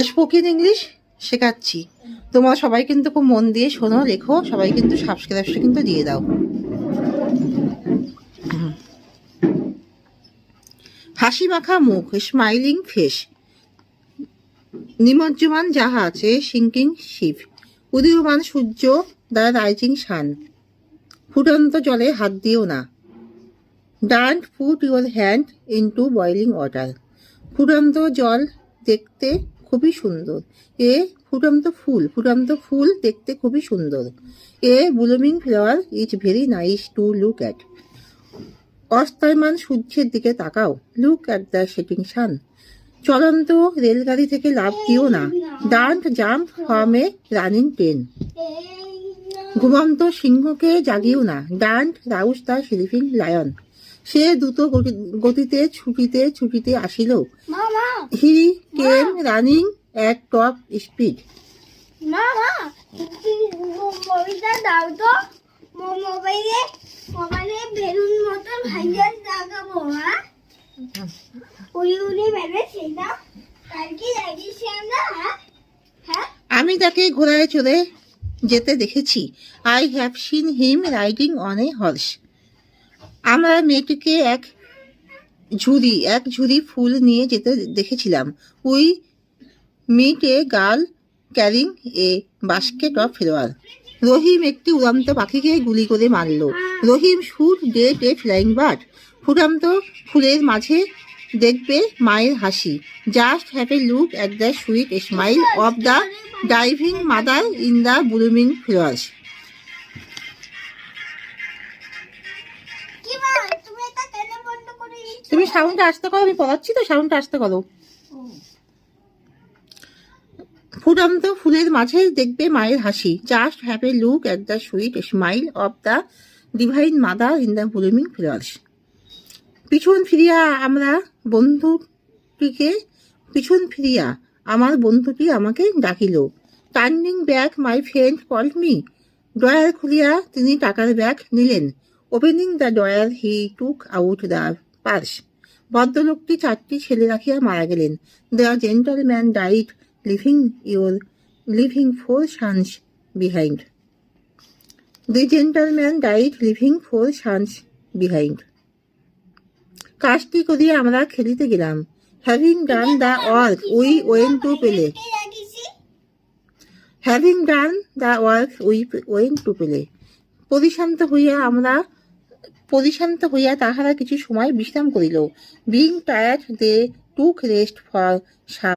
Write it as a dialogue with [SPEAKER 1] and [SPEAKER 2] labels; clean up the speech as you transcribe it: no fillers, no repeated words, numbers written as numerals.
[SPEAKER 1] Spoken English শেখাচ্ছি। তোমরা সবাই কিন্তু খুব মন দিয়ে শোনো, লেখো, সবাই কিন্তু সাবস্ক্রাইবটা কিন্তু দিয়ে দাও। হাসি মাখা মুখ, স্মাইলিং ফেস। নিমজ্জমান জাহাজ, এ সিঙ্কিং শিপ। উদীয়মান সূর্য, দ্য রাইজিং সান। ফুটন্ত জলে হাত দিও না। Don't put your hand into boiling water. ফুটন্ত জল দেখতে খুবই সুন্দর। এ ফুটন্ত ফুল দেখতে খুবই সুন্দর। A blooming flower is very nice to look at. অস্তমান সূর্যের দিকে তাকাও, look at the setting sun. চলন্ত রেলগাড়ি থেকে লাফ দিও না। Don't jump from a running train. ঘুমন্ত সিংহকে জাগিও না। Don't rouse the sleeping lion. সে দ্রুত গতিতে ছুটিতে আসিল। He came running at top speed. আমি তাকে ঘোড়ায় চড়ে যেতে দেখেছি। I have seen him riding on a horse. আমরা মেয়েটিকে এক ঝুড়ি ফুল নিয়ে যেতে দেখেছিলাম। We meet a girl carrying a basket of flower. Rahim একটি উড়ন্ত পাখিকে গুলি করে মারল। Rahim should date a flying bird. ফুটন্ত ফুলের মাঝে দেখবে মায়ের হাসি। Just have a look at the sweet smile of the diving mother in the blooming flowers. তুমি সাউন্ডটা আসতে করো, আমি পড়াচ্ছি তো, সাউন্ডটা আসতে করো। ফুটন্ত ফুলের মাঝে দেখবে মায়ের হাসি। Just have a look at the sweet smile of the divine mother in the blooming flowers. পিছন ফিরিয়া আমার বন্ধুটি আমাকে ডাকিল। Turning back my friend called me. Drawer খুলিয়া তিনি টাকার ব্যাগ নিলেন। Opening the drawer he took out the purse. ভদ্রলোকটি 4টি ছেলে রাখিয়া মারা গেলেন। The gentleman died living 4 sons behind. The gentleman died leaving 4 sons behind. কাজটি করিয়া আমরা খেলিতে গেলাম। Having done the work we went to play. Having done the work we went to play. পরিশান্ত হইয়া তাহারা কিছু সময় বিশ্রাম করিল। Being tired they took rest for